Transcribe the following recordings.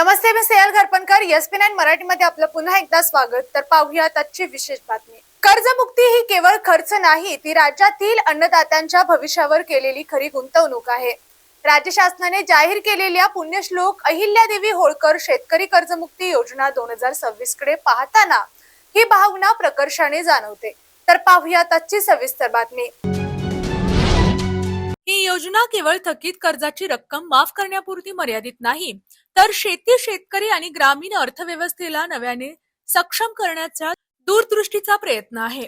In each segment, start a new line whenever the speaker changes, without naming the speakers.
नमस्ते, मी सेयल Gharpankar. ESPN मराठीमध्ये आपलं पुन्हा एकदा स्वागत. तर पाहूया आजची विशेष बातमी. कर्जमुक्ती ही केवळ खर्च नाही, ती राज्यातील अन्नदात्यांच्या भविष्यावर केलेली खरी गुंतवणूक आहे. राज्य शासनाने जाहीर केलेल्या पुण्यश्लोक अहिल्यादेवी होळकर शेतकरी कर्जमुक्ती योजना 2026 कडे पाहताना ही भावना प्रकर्षाने जाणवते. तर पाहूया आजची सविस्तर बातमी. ही योजना केवळ थकीत कर्जाची रक्कम माफ करण्यापुरती मर्यादित नाही, तर शेती, शेतकरी आणि ग्रामीण अर्थव्यवस्थेला नव्याने सक्षम करण्याचा दूरदृष्टीचा प्रयत्न आहे.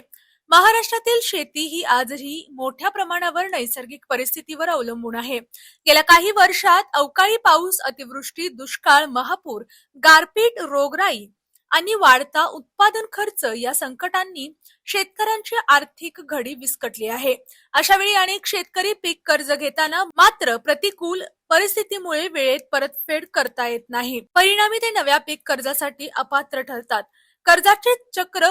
महाराष्ट्रातील शेती ही आजही मोठ्या प्रमाणावर नैसर्गिक परिस्थितीवर अवलंबून आहे. गेल्या काही वर्षात अवकाळी पाऊस, अतिवृष्टी, दुष्काळ, महापूर, गारपीट, रोगराई आणि वाढता उत्पादन खर्च या संकटांनी शेतकऱ्यांची आर्थिक घडी विस्कटली आहे. अशा वेळी अनेक शेतकरी पीक कर्ज घेताना मात्र प्रतिकूल परिस्थितीमुळे वेळेत परतफेड करता येत नाही. परिणामी ते नव्या पीक कर्जासाठी अपात्र ठरतात. कर्जाचे चक्र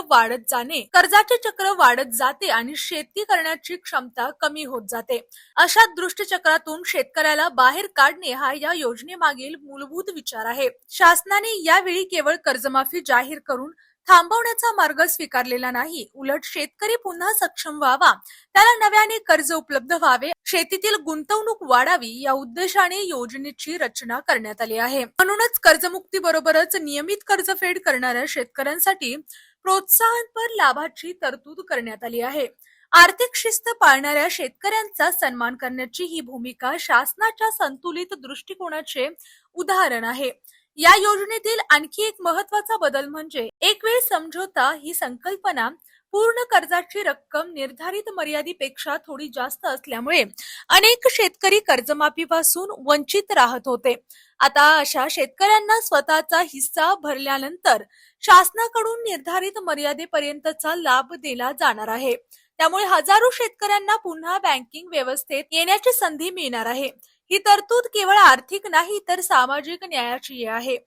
वाढत जाते आणि शेती करण्याची क्षमता कमी होत जाते. अशा दृष्टचक्रातून शेतकऱ्याला बाहेर काढणे हा या योजनेमागील मूलभूत विचार आहे. शासनाने यावेळी केवळ कर्जमाफी जाहीर करून थांबवण्याचा मार्ग स्वीकारलेला नाही, उलट शेतकरी पुन्हा सक्षम व्हावा, त्याला नव्याने कर्ज उपलब्ध व्हावे, शेतीतील गुंतवणूक वाढावी या उद्देशाने योजनेची रचना करण्यात आली आहे. म्हणूनच कर्जमुक्ती बरोबरच नियमित कर्जफेड करणाऱ्या शेतकऱ्यांसाठी प्रोत्साहनपर लाभाची तरतूद करण्यात आली आहे. आर्थिक शिस्त पाळणाऱ्या शेतकऱ्यांचा सन्मान करण्याची ही भूमिका शासनाच्या संतुलित दृष्टिकोनाचे उदाहरण आहे. या योजनेतील आणखी एक महत्वाचा बदल म्हणजे एक वेळ समझोता ही संकल्पना पूर्ण कर्जाची रक्कम निर्धारित मर्यादेपेक्षा थोडी जास्त असल्यामुळे अनेक शेतकरी कर्जमाफीपासून वंचित राहत होते. आता अशा शेतकऱ्यांना स्वतःचा हिस्सा भरल्यानंतर शासनाकडून निर्धारित मर्यादेपर्यंतचा लाभ दिला जाणार आहे. त्यामुळे हजारो शेतकऱ्यांना पुन्हा बँकिंग व्यवस्थेत येण्याची संधी मिळणार आहे. ही तरतूद केवळ आर्थिक नाही, तर सामाजिक न्यायाची आहे.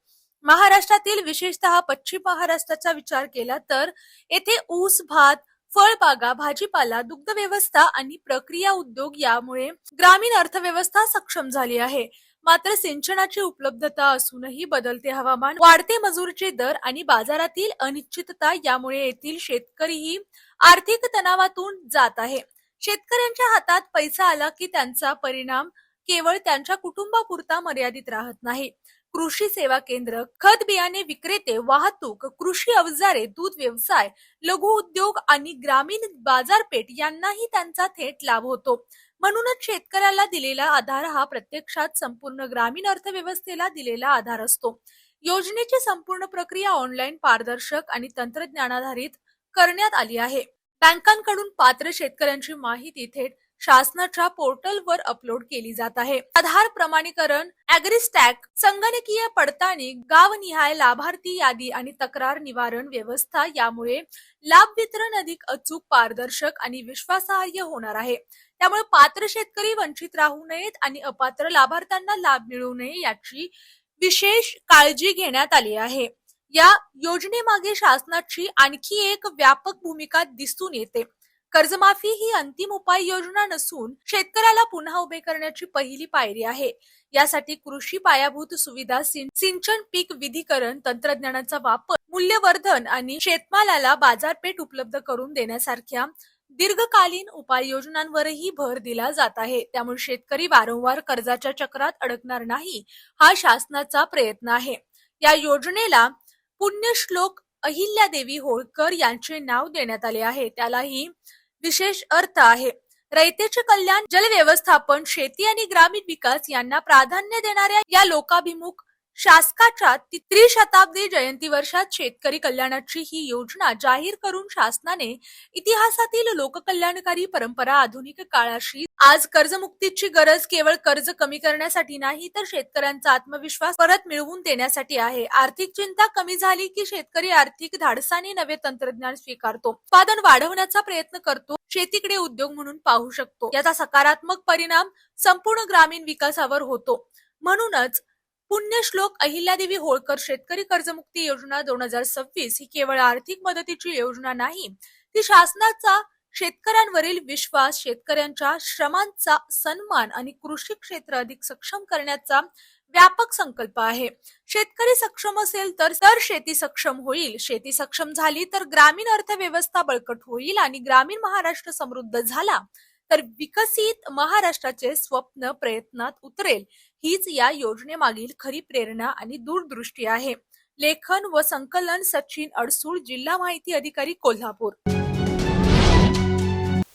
महाराष्ट्रातील विशेषतः पश्चिम महाराष्ट्राचा विचार केला तर येथे ऊस, भात, फळबागा, भाजीपाला, दुग्ध व्यवस्था आणि प्रक्रिया उद्योग यामुळे ग्रामीण अर्थव्यवस्था सक्षम झाली आहे. मात्र सिंचनाची उपलब्धता असूनही बदलते हवामान, वाढते मजुरीचे दर आणि बाजारातील अनिश्चितता यामुळे येथील शेतकरीही आर्थिक तणावातून जात आहे. शेतकऱ्यांच्या हातात पैसा आला की त्यांचा परिणाम केवळ त्यांच्या कुटुंबापुरता मर्यादित राहत नाही. कृषी सेवा केंद्र, खत बियाणे विक्रेते, वाहतूक, कृषी अवजारे, दूध व्यवसाय, लघु उद्योग आणि ग्रामीण बाजारपेठ यांनाही त्यांचा थेट लाभ होतो. म्हणूनच शेतकऱ्याला दिलेला आधार हा प्रत्यक्षात संपूर्ण ग्रामीण अर्थव्यवस्थेला दिलेला आधार असतो. योजनेची संपूर्ण प्रक्रिया ऑनलाईन, पारदर्शक आणि तंत्रज्ञानाधारित करण्यात आली आहे. बँकांकडून पात्र शेतकऱ्यांची माहिती थेट शासनाच्या पोर्टलवर अपलोड केली जात आहे. आधार प्रमाणीकरण, ॲग्रीस्टॅक, संगणकीय पडताळणी, गावनिहाय लाभार्थी यादी आणि तक्रार निवारण व्यवस्था यामुळे लाभ वितरण अधिक अचूक, पारदर्शक आणि विश्वासार्ह होणार आहे. त्यामुळे पात्र शेतकरी वंचित राहू नयेत आणि अपात्र लाभार्थ्यांना लाभ मिळू नये याची विशेष काळजी घेण्यात आली आहे. या योजनेमागे शासनाची आणखी एक व्यापक भूमिका दिसून येते. कर्जमाफी ही अंतिम उपाय योजना नसून शेतकऱ्याला पुन्हा उभे करण्याची पहिली पायरी आहे. यासाठी कृषी पायाभूत सुविधा, सिंचन, पीक विधीकरण, तंत्रज्ञानाचा वापर, मूल्यवर्धन आणि शेतमालाला बाजारपेठ उपलब्ध करून देण्यासारख्या दीर्घकालीन उपाययोजनांवरही भर दिला जात आहे. त्यामुळे शेतकरी वारंवार कर्जाच्या चक्रात अडकणार नाही, हा शासनाचा प्रयत्न आहे. या योजनेला पुण्यश्लोक अहिल्यादेवी होळकर यांचे नाव देण्यात आले आहे. त्यालाही विशेष अर्थ आहे. रयतेचे कल्याण, जल व्यवस्थापन, शेती आणि ग्रामीण विकास यांना प्राधान्य देणाऱ्या या लोकाभिमुख शासकाच्या त्रिशताब्दी जयंती वर्षात शेतकरी कल्याणाची ही योजना जाहीर करून शासनाने इतिहासातील लोककल्याणकारी परंपरा आधुनिक काळाशी आज कर्जमुक्तीची गरज केवळ कर्ज कमी करण्यासाठी नाही, तर शेतकऱ्यांचा आत्मविश्वास परत मिळवून देण्यासाठी आहे. आर्थिक चिंता कमी झाली की शेतकरी आर्थिक धाडसाने नवे तंत्रज्ञान स्वीकारतो, उत्पादन वाढवण्याचा प्रयत्न करतो, शेतीकडे उद्योग म्हणून पाहू शकतो. याचा सकारात्मक परिणाम संपूर्ण ग्रामीण विकासावर होतो. म्हणूनच पुण्यश्लोक अहिल्यादेवी होळकर शेतकरी कर्जमुक्ती योजना 2026 ही केवळ आर्थिक मदतीची योजना नाही, ती शासनाचा शेतकऱ्यांवरील विश्वास, शेतकऱ्यांच्या श्रमांचा सन्मान आणि कृषी क्षेत्र अधिक सक्षम करण्याचा व्यापक संकल्प आहे. शेतकरी सक्षम असेल तर शेती सक्षम होईल. शेती सक्षम झाली तर ग्रामीण अर्थव्यवस्था बळकट होईल आणि ग्रामीण महाराष्ट्र समृद्ध झाला तर विकसित महाराष्ट्राचे स्वप्न प्रयत्नात उतरेल. हीच या योजनेमागील खरी प्रेरणा आणि दूरदृष्टी आहे. लेखन व संकलन सचिन अडसूळ, जिल्हा माहिती अधिकारी, कोल्हापूर.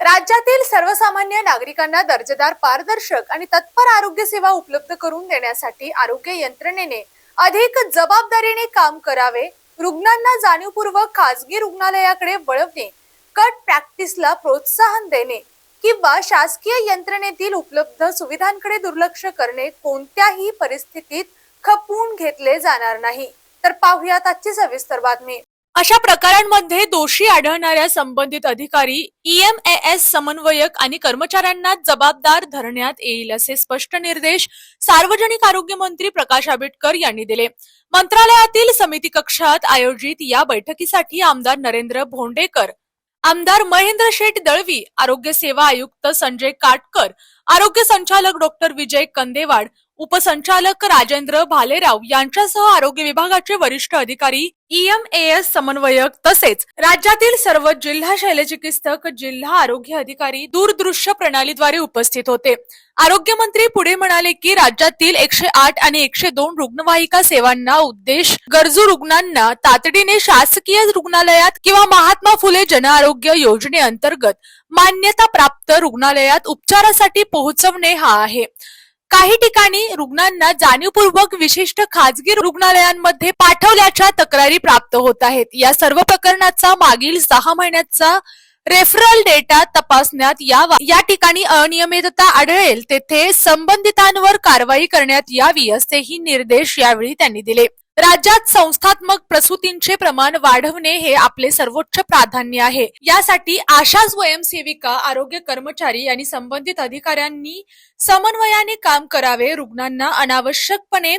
राज्यातील सर्वसामान्य नागरिकांना दर्जेदार, पारदर्शक आणि तत्पर आरोग्य सेवा उपलब्ध करून देण्यासाठी आरोग्य यंत्रणेने अधिक जबाबदारीने काम करावे. रुग्णांना जाणीवपूर्वक खासगी रुग्णालयाकडे वळवणे, कट प्रॅक्टिसला प्रोत्साहन देणे किंवा शासकीय यंत्रणेतील उपलब्ध सुविधांकडे दुर्लक्ष करणे कोणत्याही परिस्थितीत खपवून घेतले जाणार नाही. तर पाहूयात आजची सविस्तर बातमी. अशा प्रकारांमध्ये दोषी आढळणाऱ्या संबंधित अधिकारी, EMAS समन्वयक आणि कर्मचाऱ्यांना जबाबदार धरण्यात येईल असे स्पष्ट निर्देश सार्वजनिक आरोग्य मंत्री प्रकाश आंबेडकर यांनी दिले. मंत्रालयातील समिती कक्षात आयोजित या बैठकीसाठी आमदार नरेंद्र भोंडेकर, आमदार महेंद्र शेठ दळवी, आरोग्य सेवा आयुक्त संजय काटकर, आरोग्य संचालक डॉक्टर विजय कंदेवाड, उपसंचालक राजेंद्र भालेराव यांच्यासह आरोग्य विभागाचे वरिष्ठ अधिकारी, EMAS समन्वयक तसेच राज्यातील सर्व जिल्हा शल्यचिकित्सक, जिल्हा आरोग्य अधिकारी दूरदृश्य प्रणालीद्वारे उपस्थित होते. आरोग्य मंत्री पुढे म्हणाले की राज्यातील 108 आणि 102 रुग्णवाहिका सेवांना उद्देश गरजू रुग्णांना तातडीने शासकीय रुग्णालयात किंवा महात्मा फुले जनआरोग्य योजनेअंतर्गत मान्यता प्राप्त रुग्णालयात उपचारासाठी पोहोचवणे हा आहे. काही ठिकाणी रुग्णांना जाणीवपूर्वक विशिष्ट खासगी रुग्णालयांमध्ये पाठवल्याच्या तक्रारी प्राप्त होत आहेत. या सर्व प्रकरणाचा मागील 6 महिन्याचा रेफरल डेटा तपासण्यात यावा. या ठिकाणी अनियमितता आढळेल तेथे संबंधितांवर कारवाई करण्यात यावी असेही निर्देश यावेळी त्यांनी दिले. राज्यात संस्थात्मक प्रसूतींचे प्रमाण वाढवणे हे आपले सर्वोच्च प्राधान्य आहे. यासाठी आशा स्वयंसेविका, आरोग्य कर्मचारी आणि संबंधित अधिकाऱ्यांनी समन्वयाने काम करावे. रुग्णांना अनावश्यकपणे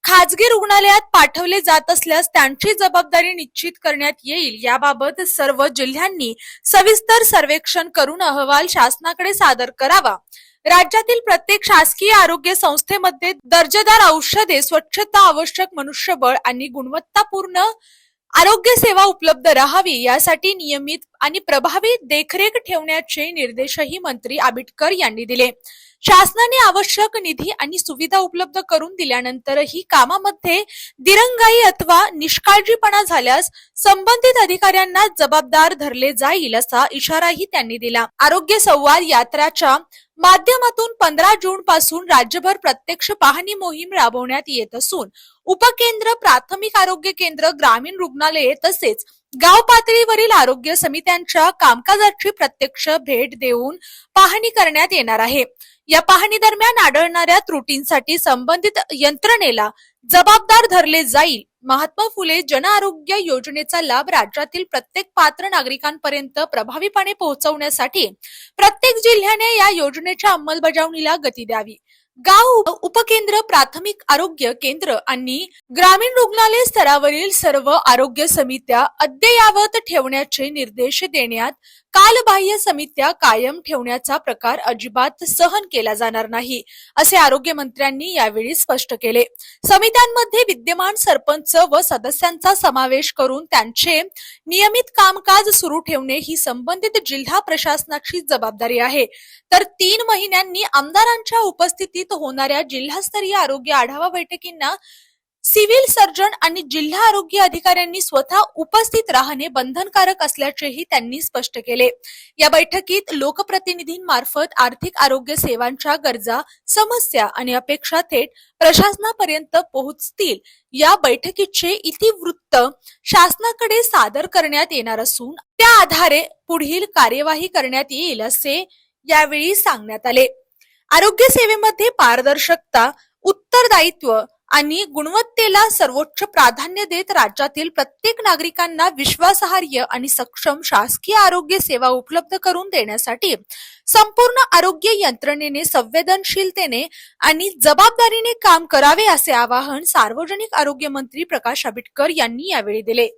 खासगी रुग्णालयात पाठवले जात असल्यास त्यांची जबाबदारी निश्चित करण्यात येईल. याबाबत सर्व जिल्ह्यांनी सविस्तर सर्वेक्षण करून अहवाल शासनाकडे सादर करावा. राज्यातील प्रत्येक शासकीय आरोग्य संस्थेमध्ये दर्जेदार औषधे, स्वच्छता, आवश्यक मनुष्यबळ आणि गुणवत्तापूर्ण आरोग्य सेवा उपलब्ध राहावी यासाठी नियमित आणि प्रभावी देखरेख ठेवण्याचे निर्देशही मंत्री आंबेडकर यांनी दिले. शासनाने आवश्यक निधी आणि सुविधा उपलब्ध करून दिल्यानंतरही कामामध्ये दिरंगाई अथवा निष्काळजीपणा झाल्यास संबंधित अधिकाऱ्यांना जबाबदार धरले जाईल असा इशाराही त्यांनी दिला. आरोग्य संवाद यात्राच्या माध्यमातून 15 जून पासून राज्यभर प्रत्यक्ष पाहणी मोहीम राबवण्यात येत असून उपकेंद्र, प्राथमिक आरोग्य केंद्र, ग्रामीण रुग्णालये तसेच गाव पातळीवरील आरोग्य समित्यांच्या कामकाजाची प्रत्यक्ष भेट देऊन पाहणी करण्यात येणार आहे. या पाहणी दरम्यान आढळणाऱ्या त्रुटींसाठी संबंधित यंत्रणेला जबाबदार धरले जाईल. महात्मा फुले जनआरोग्य योजनेचा लाभ राज्यातील प्रत्येक पात्र नागरिकांपर्यंत प्रभावीपणे पोहोचवण्यासाठी प्रत्येक जिल्ह्याने या योजनेच्या अंमलबजावणीला गती द्यावी. गाव, उपकेंद्र, प्राथमिक आरोग्य केंद्र आणि ग्रामीण रुग्णालय स्तरावरील सर्व आरोग्य समित्या अद्ययावत ठेवण्याचे निर्देश देण्यात, कालबाह्य समित्या कायम ठेवण्याचा प्रकार अजिबात सहन केला जाणार नाही असे आरोग्य मंत्र्यांनी यावेळी स्पष्ट केले. समित्यांमध्ये विद्यमान सरपंच व सदस्यांचा समावेश करून त्यांचे नियमित कामकाज सुरू ठेवणे ही संबंधित जिल्हा प्रशासनाची जबाबदारी आहे. तर 3 महिन्यांनी आमदारांच्या उपस्थितीत होणाऱ्या जिल्हास्तरीय आरोग्य आढावा बैठकींना सिव्हिल सर्जन आणि जिल्हा आरोग्य अधिकाऱ्यांनी स्वतः उपस्थित राहणे बंधनकारक असल्याचेही त्यांनी स्पष्ट केले. या बैठकीत लोकप्रतिनिधींमार्फत आर्थिक आरोग्य सेवांच्या गरजा, समस्या आणि अपेक्षा थेट प्रशासनापर्यंत पोहोचतील. या बैठकीचे इतिवृत्त शासनाकडे सादर करण्यात येणार असून त्या आधारे पुढील कार्यवाही करण्यात येईल असे यावेळी सांगण्यात आले. आरोग्य सेवेमध्ये पारदर्शकता, उत्तरदायित्व आणि गुणवत्तेला सर्वोच्च प्राधान्य देत राज्यातील प्रत्येक नागरिकांना विश्वासार्ह आणि सक्षम शासकीय आरोग्य सेवा उपलब्ध करून देण्यासाठी संपूर्ण आरोग्य यंत्रणेने संवेदनशीलतेने आणि जबाबदारीने काम करावे असे आवाहन सार्वजनिक आरोग्य मंत्री प्रकाश आंबेडकर यांनी यावेळी दिले.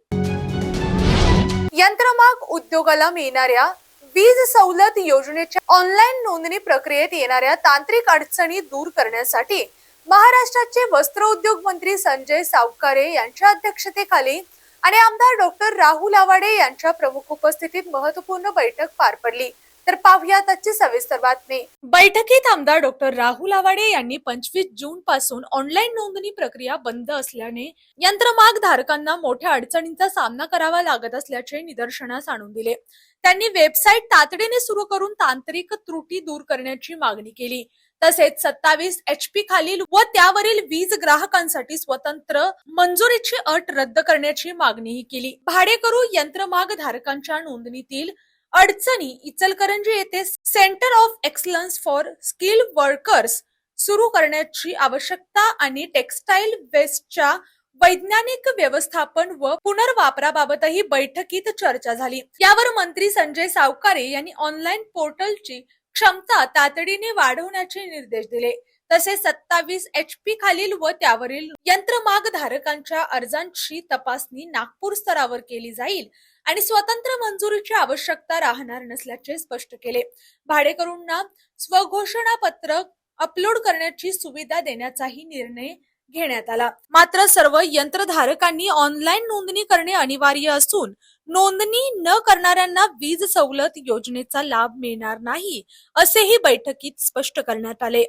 यंत्रमाग उद्योगाला मिळणाऱ्या वीज सवलत योजनेच्या ऑनलाईन नोंदणी प्रक्रियेत येणाऱ्या तांत्रिक अडचणी दूर करण्यासाठी महाराष्ट्राचे वस्त्रोद्योग मंत्री संजय सावकारे यांच्या अध्यक्षतेखाली आणि आमदार डॉक्टर राहुल आवाडे यांच्या प्रमुख उपस्थितीत महत्त्वपूर्ण बैठक पार पडली. तर पाहूया त्याची सविस्तर बातमी. बैठकीत आमदार डॉक्टर राहुल आवाडे यांनी 25 जून पासून ऑनलाईन नोंदणी प्रक्रिया बंद असल्याने यंत्रमाग धारकांना मोठ्या अडचणींचा सामना करावा लागत असल्याचे निदर्शनास आणून दिले. त्यांनी वेबसाईट तातडीने सुरू करून तांत्रिक त्रुटी दूर करण्याची मागणी केली. तसेच 27 HP खालील व त्यावरील वीज ग्राहकांसाठी स्वतंत्र मंजुरीची अट रद्द करण्याची मागणीही केली. भाडेकरू यंत्रमाग धारकांच्या नोंदणीतील अडचणी इचलकरंजी येथे centre of excellence for skill workers सुरू करण्याची आवश्यकता आणि टेक्सटाईल वेस्टच्या वैज्ञानिक व्यवस्थापन व पुनर्वापराबाबतही बैठकीत चर्चा झाली. यावर मंत्री संजय सावकारे यांनी ऑनलाईन पोर्टलची क्षमता तातडीने वाढवण्याचे निर्देश दिले. तसेच 27 HP खालील व त्यावरील यंत्रमाग धारकांच्या अर्जांची तपासणी नागपूर स्तरावर केली जाईल आणि स्वतंत्र मंजुरीची आवश्यकता राहणार नसल्याचे स्पष्ट केले. भाडेकरूंना स्वघोषणा पत्र अपलोड करण्याची सुविधा देण्याचाही निर्णय घेण्यात आला. मात्र सर्व यंत्रधारकांनी ऑनलाईन नोंदणी करणे अनिवार्य असून नोंदणी न करणाऱ्यांना वीज सवलत योजनेचा लाभ मिळणार नाही असेही बैठकीत स्पष्ट करण्यात आले.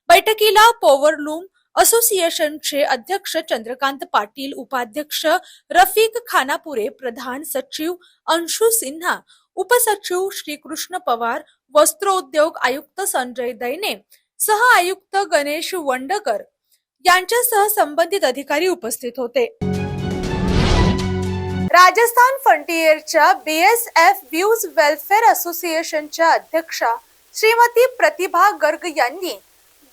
बैठकीला पॉवरलूम असोसिएशनचे अध्यक्ष चंद्रकांत पाटील, उपाध्यक्ष रफिक खानापुरे, प्रधान सचिव अंशु सिन्हा, उपसचिव श्रीकृष्ण पवार, वस्त्रोद्योग आयुक्त संजय दैने, सह आयुक्त गणेश वंडकर यांच्यासह संबंधित अधिकारी उपस्थित होते. राजस्थान फ्रंटियरच्या BSF व्ह्यूज वेलफेअर असोसिएशनच्या अध्यक्षा श्रीमती प्रतिभा गर्ग यांनी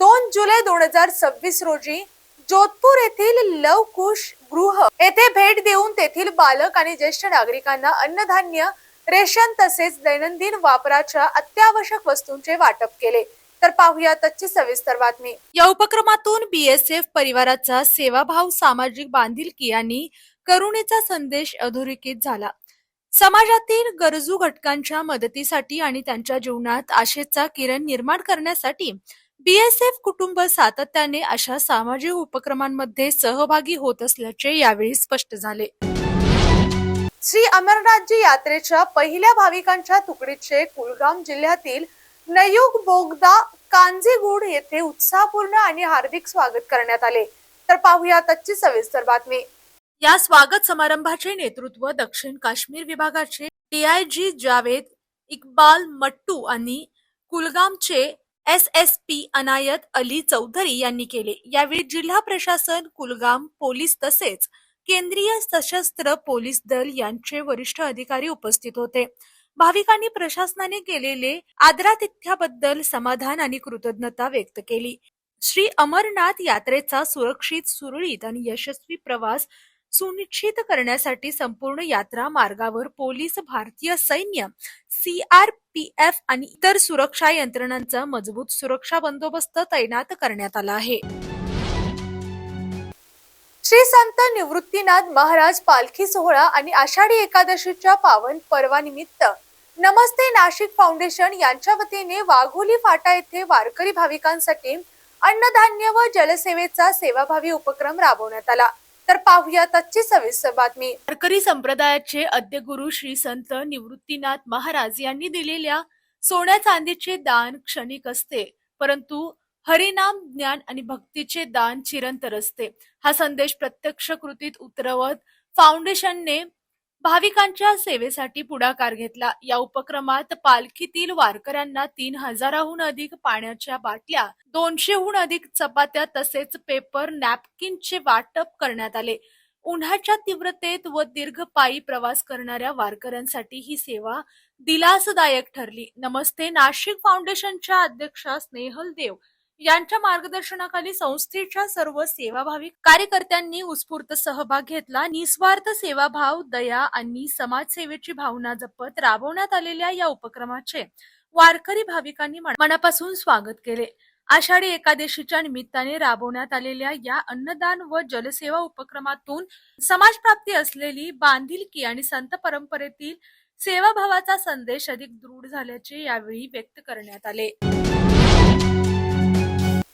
2 जुलै 2026 रोजी जोधपूर येथील लवकुश गृह येथे भेट देऊन तेथील बालक आणि ज्येष्ठ नागरिकांना अन्नधान्य, रेशन तसेच दैनंदिन वापराच्या अत्यावश्यक वस्तूंचे वाटप केले. तर पाहूया त्याची सविस्तर बातमी. या उपक्रमातून BSF परिवाराचा सेवाभाव, सामाजिक बांधिलकी आणि करुणेचा संदेश अधोरेखित झाला. समाजातील गरजू घटकांच्या मदतीसाठी आणि त्यांच्या जीवनात आशेचा किरण निर्माण करण्यासाठी BSF कुटुंब सातत्याने अशा सामाजिक उपक्रमांमध्ये सहभागी होत असल्याचे यावेळी स्पष्ट झाले. श्री अमरनाथजी यात्रेच्या पहिल्या भाविकांच्या तुकडीचे कुलगाम जिल्ह्यातील नयूक बोगदा कांजीगुड येथे उत्साहपूर्ण आणि हार्दिक स्वागत करण्यात आले. तर पाहूया त्याची सविस्तर बातमी. या स्वागत समारंभाचे नेतृत्व दक्षिण काश्मीर विभागाचे DIG जावेद इक्बाल मट्टू आणि कुलगामचे SSP अनायत अली चौधरी यांनी केले. यावेळी जिल्हा प्रशासन, कुलगाम पोलीस तसेच केंद्रीय सशस्त्र पोलीस दल यांचे वरिष्ठ अधिकारी उपस्थित होते. भाविकांनी प्रशासनाने केलेले आदरातिथ्याबद्दल समाधान आणि कृतज्ञता व्यक्त केली. श्री अमरनाथ यात्रेचा सुरक्षित, सुरळीत आणि यशस्वी प्रवास सुनिश्चित करण्यासाठी संपूर्ण यात्रा मार्गावर पोलीस, भारतीय सैन्य, CRPF आणि इतर सुरक्षा यंत्रणांचा मजबूत सुरक्षा बंदोबस्त तैनात करण्यात आला आहे. श्री संत निवृत्तीनाथ महाराज पालखी सोहळा आणि आषाढी एकादशीच्या पावन पर्वानिमित्त नमस्ते नाशिक फाउंडेशन यांच्या वतीने वाघोली फाटा येथे वारकरी भाविकांसाठी अन्नधान्य व जलसेवेचा सेवाभावी उपक्रम राबवण्यात आला. तर पाहूया त्याची सविस्तर बातमी. वारकरी संप्रदायाचे आद्य गुरु श्री संत निवृत्तीनाथ महाराज यांनी दिलेल्या सोन्या चांदीचे दान क्षणिक असते, परंतु हरिनाम, ज्ञान आणि भक्तीचे दान चिरंतर असते. हा संदेश प्रत्यक्ष कृतीत उतरवत फाउंडेशनने भाविकांच्या सेवेसाठी पुढाकार घेतला. या उपक्रमात पालखीतील वारकऱ्यांना 3000हून अधिक पाण्याच्या बाटल्या, 200हून अधिक चपात्या तसेच पेपर नॅपकिनचे वाटप करण्यात आले. उन्हाच्या तीव्रतेत व दीर्घ पायी प्रवास करणाऱ्या वारकऱ्यांसाठी ही सेवा दिलासदायक ठरली. नमस्ते नाशिक फाउंडेशनच्या अध्यक्षा स्नेहल देव यांच्या मार्गदर्शनाखाली संस्थेच्या सर्व सेवाभावी कार्यकर्त्यांनी उत्स्फूर्त सहभाग घेतला. निस्वार्थ सेवाभाव, दया आणि समाजसेवेची भावना जपत राबवण्यात आलेल्या या उपक्रमाचे वारकरी भाविकांनी मनापासून स्वागत केले. आषाढी एकादशीच्या निमित्ताने राबवण्यात आलेल्या या अन्नदान व जलसेवा उपक्रमातून समाजप्राप्ती असलेली बांधिलकी आणि संत परंपरेतील सेवाभावाचा संदेश अधिक दृढ झाल्याचे यावेळी व्यक्त करण्यात आले.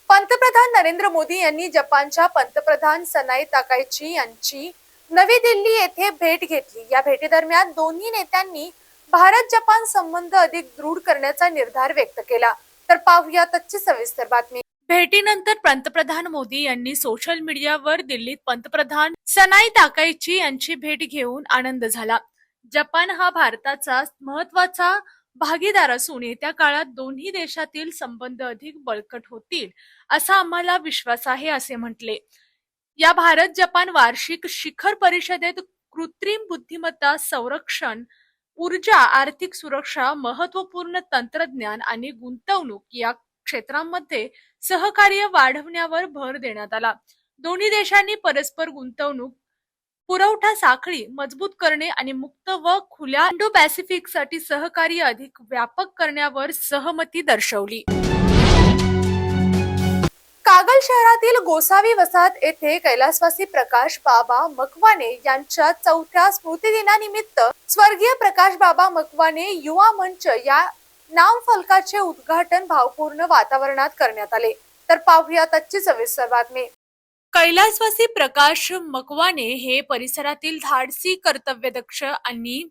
पंतप्रधान नरेंद्र मोदी यांनी जपानच्या पंतप्रधान सनाई ताकाइची यांची नवी दिल्ली येथे भेट घेतली. या भेटीदरम्यान दोन्ही नेत्यांनी भारत जपान संबंध अधिक दृढ करण्याचा निर्धार व्यक्त केला. तर पाहूया त्याची सविस्तर बातमी. भेटीनंतर पंतप्रधान मोदी यांनी सोशल मीडियावर दिल्लीत पंतप्रधान सनाई ताकाइची यांची भेट घेऊन आनंद झाला. जपान हा भारताचा महत्त्वाचा भागीदार असून येत्या काळात दोन्ही देशातील संबंध अधिक बळकट होतील असा आम्हाला विश्वास आहे, असे म्हटले. या भारत जपान वार्षिक शिखर परिषदेत कृत्रिम बुद्धिमत्ता, संरक्षण, ऊर्जा, आर्थिक सुरक्षा, महत्त्वपूर्ण तंत्रज्ञान आणि गुंतवणूक या क्षेत्रांमध्ये सहकार्य वाढवण्यावर भर देण्यात आला. दोन्ही देशांनी परस्पर गुंतवणूक, पुरवठा साखळी मजबूत करणे आणि मुक्त व खुल्या इंडो पॅसिफिकसाठी सहकार्य अधिक व्यापक करण्यावर सहमती दर्शवली. कागल शहरातील गोसावी वसाहत येथे कैलासवासी प्रकाश बाबा मकवाने यांच्या 4थ्या स्मृतिदिनानिमित्त स्वर्गीय प्रकाश बाबा मकवाने युवा मंच या नामफलकाचे उद्घाटन भावपूर्ण वातावरणात करण्यात आले. तर पाहूया त्याची सविस्तर बातमी. कैलासवासी प्रकाश मकवाने हे परिसरातील धाडसी, कर्तव्यदक्ष आणि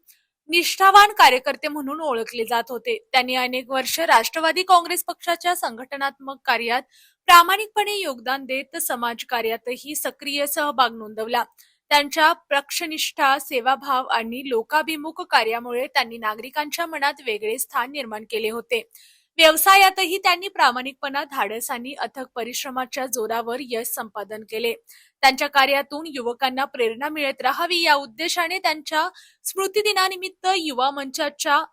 निष्ठावान कार्यकर्ते म्हणून ओळखले जात होते. त्यांनी अनेक वर्ष राष्ट्रवादी काँग्रेस पक्षाच्या संघटनात्मक कार्यात प्रामाणिकपणे योगदान देत समाजकार्यातही सक्रिय सहभाग नोंदवला. त्यांच्या पक्षनिष्ठा, सेवाभाव आणि लोकाभिमुख कार्यामुळे त्यांनी नागरिकांच्या मनात वेगळे स्थान निर्माण केले होते. व्यवसायातही त्यांनी प्रामाणिकपणा, धाडस आणि अथक परिश्रमाच्या जोरावर यश संपादन केले. त्यांच्या कार्यातून युवकांना प्रेरणा मिळत राहावी या उद्देशाने त्यांच्या स्मृतिदिनानिमित्त युवा मंचाच्या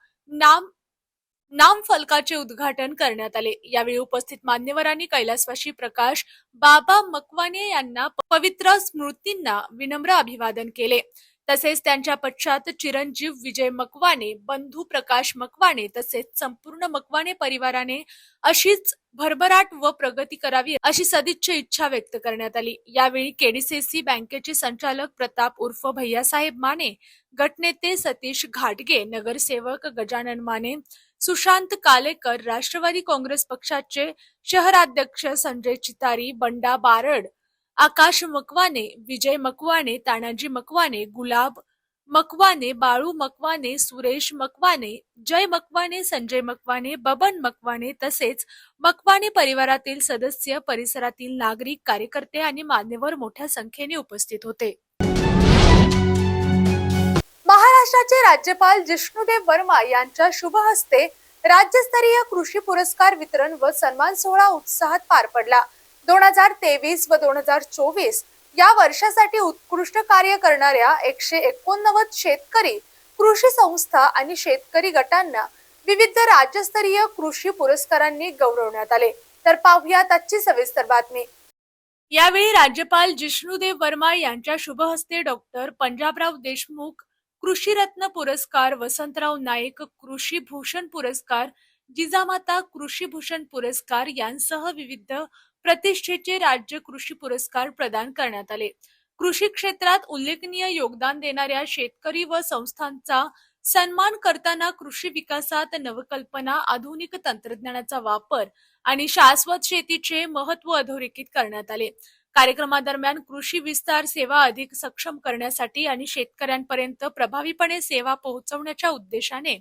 नामफलकाचे उद्घाटन करण्यात आले. यावेळी उपस्थित मान्यवरांनी कैलासवासी प्रकाश बाबा मकवाने यांना पवित्र स्मृतींना विनम्र अभिवादन केले. तसेच त्यांच्या पश्चात चिरंजीव विजय मकवाने, बंधू प्रकाश मकवाने तसेच संपूर्ण मकवाने परिवाराने अशीच भरभराट व प्रगती करावी अशी सदिच्छा इच्छा व्यक्त करण्यात आली. यावेळी केडीसीसी बँकेचे संचालक प्रताप उर्फ भैयासाहेब माने, गटनेते सतीश घाटगे, नगरसेवक गजानन माने, सुशांत कालेकर, राष्ट्रवादी काँग्रेस पक्षाचे शहराध्यक्ष संजय चितारी, बंडा बारड, आकाश मकवाने, विजय मकवाने, तानाजी मकवाने, गुलाब मकवाने, बाळू मकवाने, सुरेश मकवाने, जय मकवाने, संजय मकवाने, बबन मकवाने तसेच मकवाने परिवारातील सदस्य, परिसरातील नागरिक, कार्यकर्ते आणि मान्यवर मोठ्या संख्येने उपस्थित होते. महाराष्ट्राचे राज्यपाल जिष्णुदेव वर्मा यांच्या शुभ हस्ते राज्यस्तरीय कृषी पुरस्कार वितरण व सन्मान सोहळा उत्साहात पार पडला. 2023 व 2024 या वर्षासाठी उत्कृष्ट कार्य करणाऱ्या 189 शेतकरी, कृषी संस्था आणि शेतकरी गटांना विविध राज्यस्तरीय कृषी पुरस्कारांनी गौरवण्यात आले. तर पाहूया त्याची सविस्तर बातमी. यावेळी राज्यपाल जिष्णुदेव वर्मा यांच्या शुभ हस्ते डॉक्टर पंजाबराव देशमुख कृषी रत्न पुरस्कार, वसंतराव नाईक कृषी भूषण पुरस्कार, जिजामाता कृषी भूषण पुरस्कार यांसह विविध प्रतिष्ठेचे राज्य कृषी पुरस्कार प्रदान करण्यात आले. कृषी क्षेत्रात उल्लेखनीय योगदान देणाऱ्या शेतकरी व संस्थांचा सन्मान करताना कृषी विकासात नवकल्पना, आधुनिक तंत्रज्ञानाचा वापर आणि शाश्वत शेतीचे महत्त्व अधोरेखित करण्यात आले. कार्यक्रमादरम्यान कृषी विस्तार सेवा अधिक सक्षम करण्यासाठी आणि शेतकऱ्यांपर्यंत प्रभावीपणे सेवा पोहोचवण्याच्या उद्देशाने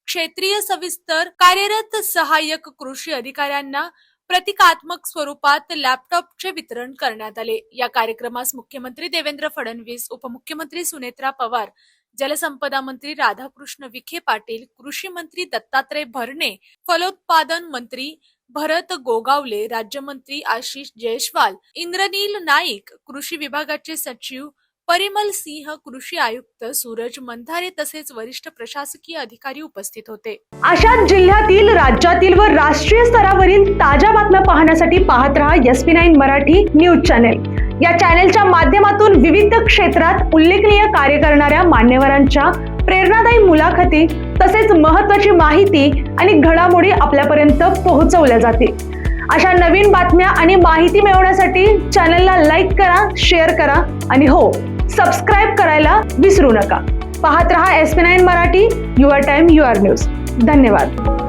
क्षेत्रीय सविस्तर कार्यरत सहाय्यक कृषी अधिकाऱ्यांना प्रतिकात्मक स्वरूपात लॅपटॉपचे वितरण करण्यात आले. या कार्यक्रमास मुख्यमंत्री देवेंद्र फडणवीस, उपमुख्यमंत्री सुनेत्रा पवार, जलसंपदा मंत्री राधाकृष्ण विखे पाटील, कृषी मंत्री दत्तात्रय भरणे, फलोत्पादन मंत्री भरत गोगावले, राज्यमंत्री आशिष जयस्वाल, इंद्रनील नाईक, कृषी विभागाचे सचिव परिमल सिंह, कृषी आयुक्त सूरज मंधारे तसेच वरिष्ठ प्रशासकीय अधिकारी उपस्थित होते.
अशाच जिल्ह्यातील, राज्यातील व राष्ट्रीय स्तरावरील ताज्या बातम्या पाहण्यासाठी पाहत रहा SP9 मराठी न्यूज चॅनेल. या चॅनेलच्या माध्यमातून विविध क्षेत्रात उल्लेखनीय कार्य करणाऱ्या मान्यवरांच्या प्रेरणादायी मुलाखती तसेच महत्त्वाची माहिती आणि घडामोडी आपल्यापर्यंत पोहोचवल्या जातील. अशा नवीन बातम्या आणि माहिती मिळवण्यासाठी चॅनलला लाईक करा, शेअर करा आणि हो, सबस्क्राईब करायला विसरू नका. पाहत रहा SP9 Marathi, your time your news. धन्यवाद.